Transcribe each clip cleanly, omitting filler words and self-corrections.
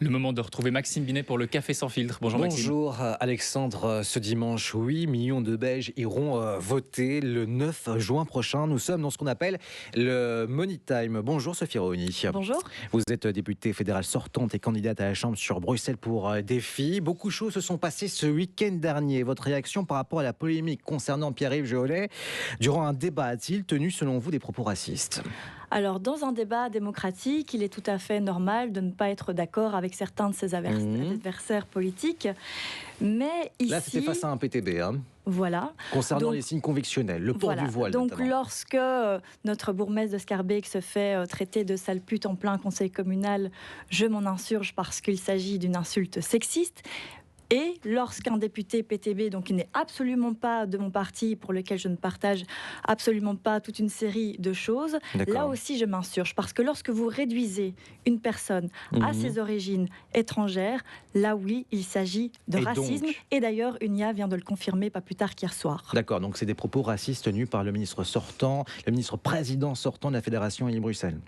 Le moment de retrouver Maxime Binet pour le Café sans filtre. Bonjour Maxime. Bonjour Alexandre, ce dimanche, 8 millions de Belges iront voter le 9 juin prochain. Nous sommes dans ce qu'on appelle le Money Time. Bonjour Sophie Raoni. Bonjour. Vous êtes députée fédérale sortante et candidate à la Chambre sur Bruxelles pour Défi. Beaucoup de choses se sont passées ce week-end dernier. Votre réaction par rapport à la polémique concernant Pierre-Yves Jehollet durant un débat a-t-il tenu selon vous des propos racistes ? Alors, dans un débat démocratique, il est tout à fait normal de ne pas être d'accord avec certains de ses adversaires politiques. Mais ici... Là, c'était face à un PTB, hein. Voilà. Concernant les signes convictionnels, le port du voile. Donc, notamment. lorsque notre bourgmestre de Schaerbeek se fait traiter de sale pute en plein conseil communal, je m'en insurge parce qu'il s'agit d'une insulte sexiste. Et lorsqu'un député PTB, donc qui n'est absolument pas de mon parti, pour lequel je ne partage absolument pas toute une série de choses, là aussi je m'insurge. Parce que lorsque vous réduisez une personne à ses origines étrangères, là oui, il s'agit de racisme. Et d'ailleurs, UNIA vient de le confirmer pas plus tard qu'hier soir. D'accord, donc c'est des propos racistes tenus par le ministre sortant, le ministre-président sortant de la Fédération Wallonie-Bruxelles.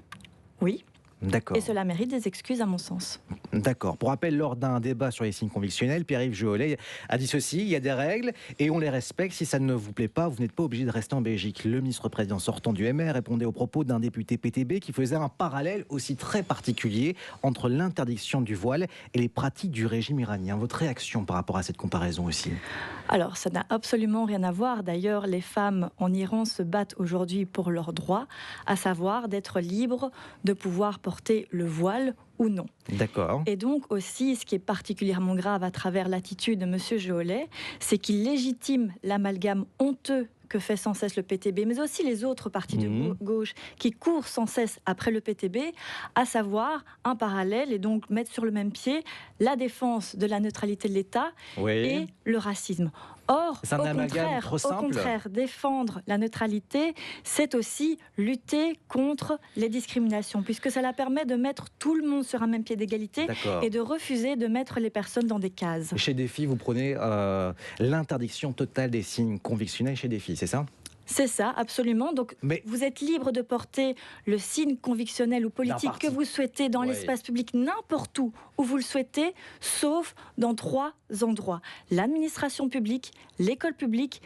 Oui. D'accord. Et cela mérite des excuses à mon sens. D'accord. Pour rappel, lors d'un débat sur les signes convictionnels, Pierre-Yves Jehollet a dit ceci: il y a des règles et on les respecte. Si ça ne vous plaît pas, vous n'êtes pas obligé de rester en Belgique. Le ministre-président sortant du MR répondait aux propos d'un député PTB qui faisait un parallèle aussi très particulier entre l'interdiction du voile et les pratiques du régime iranien. Votre réaction par rapport à cette comparaison aussi? Alors, ça n'a absolument rien à voir. D'ailleurs, les femmes en Iran se battent aujourd'hui pour leurs droits, à savoir d'être libres de pouvoir porter le voile ou non. D'accord. Et donc aussi, ce qui est particulièrement grave à travers l'attitude de M. Jehollet, c'est qu'il légitime l'amalgame honteux que fait sans cesse le PTB, mais aussi les autres partis de gauche qui courent sans cesse après le PTB, à savoir un parallèle et donc mettre sur le même pied la défense de la neutralité de l'État et le racisme. Or, au contraire, défendre la neutralité, c'est aussi lutter contre les discriminations, puisque cela permet de mettre tout le monde sur un même pied d'égalité et de refuser de mettre les personnes dans des cases. Chez Défi, vous prenez l'interdiction totale des signes convictionnels chez Défi, c'est ça ? C'est ça, absolument. Donc, vous êtes libre de porter le signe convictionnel ou politique que vous souhaitez dans l'espace public, n'importe où vous le souhaitez, sauf dans 3 endroits. L'administration publique, l'école publique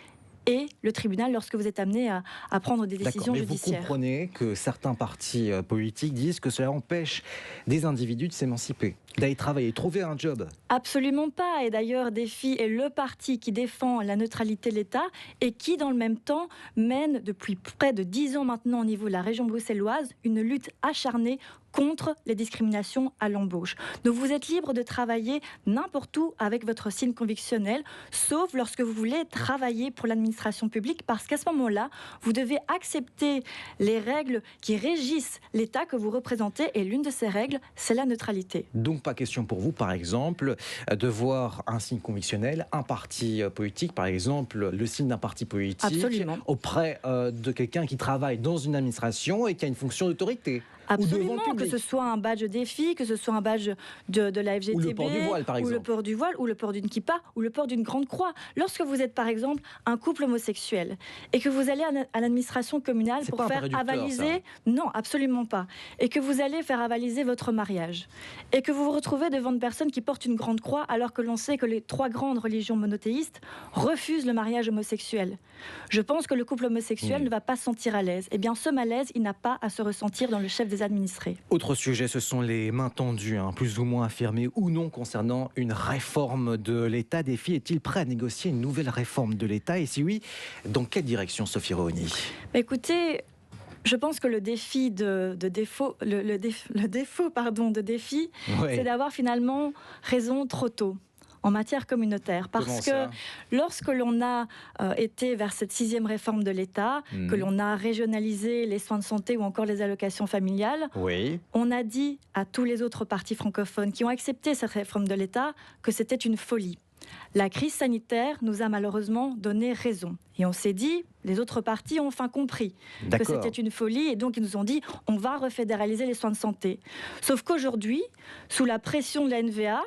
et le tribunal lorsque vous êtes amené à prendre des décisions judiciaires. Vous comprenez que certains partis politiques disent que cela empêche des individus de s'émanciper, d'aller travailler, trouver un job. Absolument pas. Et d'ailleurs, Défi est le parti qui défend la neutralité de l'État et qui, dans le même temps, mène depuis près de 10 ans maintenant au niveau de la région bruxelloise une lutte acharnée contre les discriminations à l'embauche. Donc vous êtes libre de travailler n'importe où avec votre signe convictionnel, sauf lorsque vous voulez travailler pour l'administration publique, parce qu'à ce moment-là, vous devez accepter les règles qui régissent l'État que vous représentez, et l'une de ces règles, c'est la neutralité. Donc pas question pour vous, par exemple, de voir un signe convictionnel, un parti politique, par exemple, le signe d'un parti politique, auprès de quelqu'un qui travaille dans une administration et qui a une fonction d'autorité. Absolument, que ce soit un badge Défi, que ce soit un badge de la FGTB, ou le port du voile, par exemple. Ou le port du voile, ou le port d'une kippa, ou le port d'une grande croix. Lorsque vous êtes, par exemple, un couple homosexuel, et que vous allez à l'administration communale pour faire avaliser... Non, absolument pas. Et que vous allez faire avaliser votre mariage. Et que vous vous retrouvez devant une personne qui porte une grande croix, alors que l'on sait que les 3 grandes religions monothéistes refusent le mariage homosexuel. Je pense que le couple homosexuel ne va pas se sentir à l'aise. Eh bien, ce malaise, il n'a pas à se ressentir dans le chef des administrés. Autre sujet, ce sont les mains tendues, plus ou moins affirmées ou non, concernant une réforme de l'État. Défi est-il prêt à négocier une nouvelle réforme de l'État? Et si oui, dans quelle direction, Sophie Raoni? Écoutez, je pense que le défaut de Défi, c'est d'avoir finalement raison trop tôt en matière communautaire. Parce que lorsque l'on a été vers cette 6e réforme de l'État, que l'on a régionalisé les soins de santé ou encore les allocations familiales, on a dit à tous les autres partis francophones qui ont accepté cette réforme de l'État que c'était une folie. La crise sanitaire nous a malheureusement donné raison. Et on s'est dit, les autres partis ont enfin compris que c'était une folie, et donc ils nous ont dit, on va refédéraliser les soins de santé. Sauf qu'aujourd'hui, sous la pression de la NVA,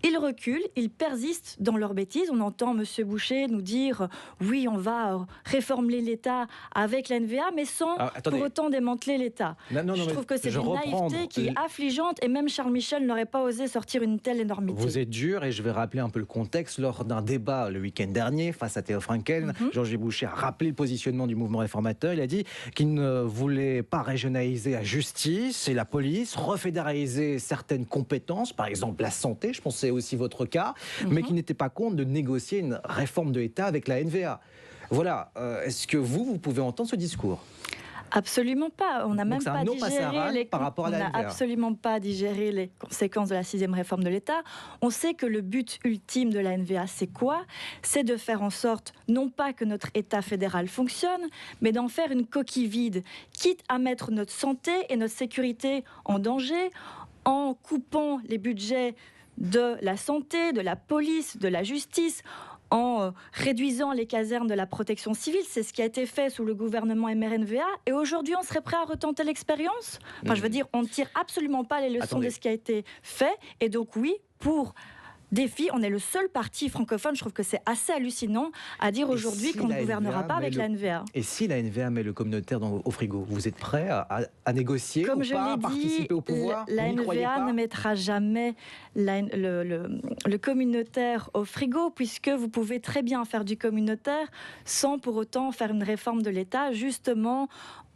Ils reculent, ils persistent dans leurs bêtises. On entend M. Boucher nous dire oui, on va réformer l'État avec la NVA, mais sans pour autant démanteler l'État. Je trouve que c'est une naïveté qui est affligeante, et même Charles Michel n'aurait pas osé sortir une telle énormité. Vous êtes dur, et je vais rappeler un peu le contexte. Lors d'un débat le week-end dernier face à Théo Frankel, Georges Boucher a rappelé le positionnement du mouvement réformateur. Il a dit qu'il ne voulait pas régionaliser la justice et la police, refédéraliser certaines compétences, par exemple la santé, je pense que c'est aussi votre cas, mais qui n'était pas contre de négocier une réforme de l'État avec la NVA. Voilà, est-ce que vous pouvez entendre ce discours ? Absolument pas. On n'a même pas digéré les conséquences de la 6e réforme de l'État. On sait que le but ultime de la NVA, c'est quoi ? C'est de faire en sorte, non pas que notre État fédéral fonctionne, mais d'en faire une coquille vide, quitte à mettre notre santé et notre sécurité en danger, en coupant les budgets de la santé, de la police, de la justice, en réduisant les casernes de la protection civile. C'est ce qui a été fait sous le gouvernement MRNVA. Et aujourd'hui, on serait prêt à retenter l'expérience ? Enfin, je veux dire, on ne tire absolument pas les leçons de ce qui a été fait. Et donc oui, pour Défi, on est le seul parti francophone, je trouve que c'est assez hallucinant, à dire aujourd'hui qu'on ne gouvernera pas avec la NVA. Et si la NVA met le communautaire au frigo, vous êtes prêt à négocier ou pas, à participer au pouvoir ? La NVA ne mettra jamais le communautaire au frigo, puisque vous pouvez très bien faire du communautaire sans pour autant faire une réforme de l'État, justement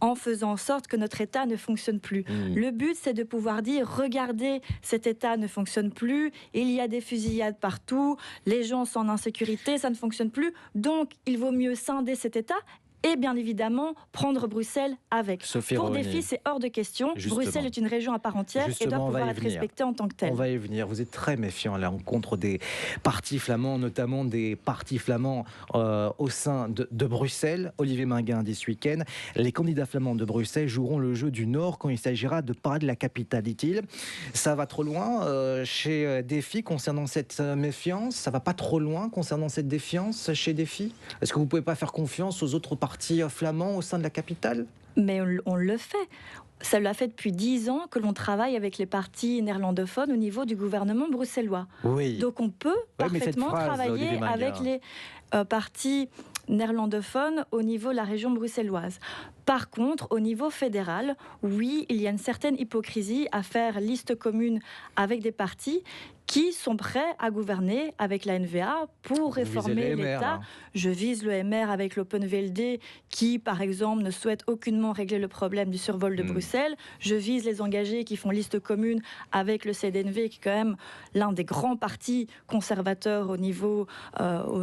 en faisant en sorte que notre État ne fonctionne plus. Le but, c'est de pouvoir dire, regardez, cet État ne fonctionne plus, il y a des fusillades partout, les gens sont en insécurité, ça ne fonctionne plus, donc il vaut mieux scinder cet État et bien évidemment prendre Bruxelles avec. Pour Défi, c'est hors de question. Justement. Bruxelles est une région à part entière et doit pouvoir être respectée en tant que telle. On va y venir. Vous êtes très méfiant à la rencontre des partis flamands, notamment des partis flamands au sein de Bruxelles. Olivier Minguin dit ce week-end, les candidats flamands de Bruxelles joueront le jeu du Nord quand il s'agira de parler de la capitale, dit-il. Ça va trop loin chez Défi concernant cette méfiance. Ça va pas trop loin concernant cette défiance chez Défi. Est-ce que vous pouvez pas faire confiance aux autres partis flamands au sein de la capitale ? Mais on le fait. Ça l'a fait depuis 10 ans que l'on travaille avec les partis néerlandophones au niveau du gouvernement bruxellois. Oui. Donc on peut parfaitement travailler avec les partis néerlandophones au niveau de la région bruxelloise. Par contre, au niveau fédéral, oui, il y a une certaine hypocrisie à faire liste commune avec des partis qui sont prêts à gouverner avec la NVA pour réformer l'État. Je vise le MR avec l'Open VLD qui, par exemple, ne souhaite aucunement régler le problème du survol de Bruxelles. Je vise les engagés qui font liste commune avec le CDNV, qui est quand même l'un des grands partis conservateurs au niveau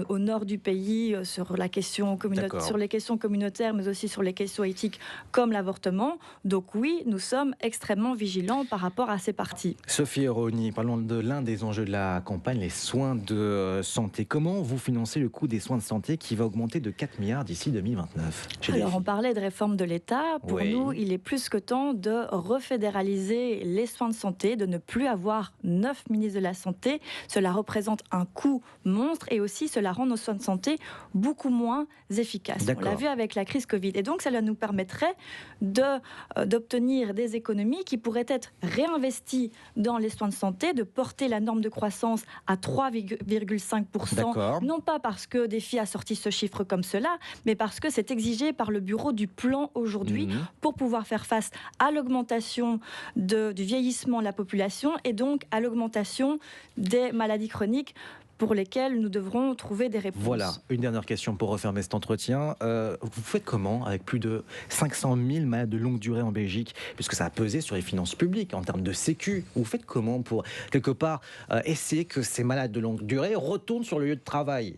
au nord du pays sur les questions communautaires, mais aussi sur les questions éthiques comme l'avortement. Donc oui, nous sommes extrêmement vigilants par rapport à ces partis. Sophie Erroni, parlons de l'un des enjeux de la campagne, les soins de santé. Comment vous financez le coût des soins de santé qui va augmenter de 4 milliards d'ici 2029 ? Alors on parlait de réforme de l'État. Pour nous, il est plus que temps de refédéraliser les soins de santé, de ne plus avoir 9 ministres de la Santé. Cela représente un coût monstre et aussi cela rend nos soins de santé beaucoup moins efficaces. On l'a vu avec la crise Covid. Et donc cela nous permettrait d'obtenir des économies qui pourraient être réinvesties dans les soins de santé, de porter la norme de croissance à 3,5%. Non pas parce que Défi a sorti ce chiffre comme cela, mais parce que c'est exigé par le bureau du plan aujourd'hui pour pouvoir faire face à l'augmentation du vieillissement de la population et donc à l'augmentation des maladies chroniques pour lesquels nous devrons trouver des réponses. Voilà, une dernière question pour refermer cet entretien. Vous faites comment avec plus de 500 000 malades de longue durée en Belgique, puisque ça a pesé sur les finances publiques en termes de sécu. Vous faites comment pour, quelque part, essayer que ces malades de longue durée retournent sur le lieu de travail ?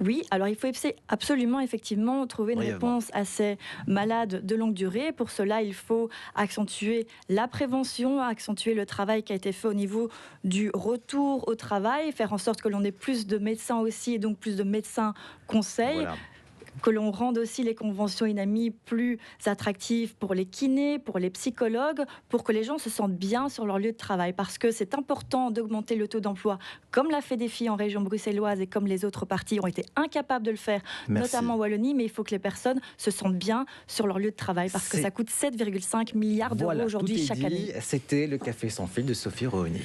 Oui, alors il faut absolument, effectivement, trouver une réponse à ces malades de longue durée. Pour cela, il faut accentuer la prévention, accentuer le travail qui a été fait au niveau du retour au travail, faire en sorte que l'on ait plus de médecins aussi, et donc plus de médecins conseils. Que l'on rende aussi les conventions INAMI plus attractives pour les kinés, pour les psychologues, pour que les gens se sentent bien sur leur lieu de travail. Parce que c'est important d'augmenter le taux d'emploi, comme l'a fait Défi en région bruxelloise et comme les autres partis ont été incapables de le faire, notamment en Wallonie. Mais il faut que les personnes se sentent bien sur leur lieu de travail, parce que ça coûte 7,5 milliards d'euros aujourd'hui chaque année. C'était le Café sans fil de Sophie Erroni.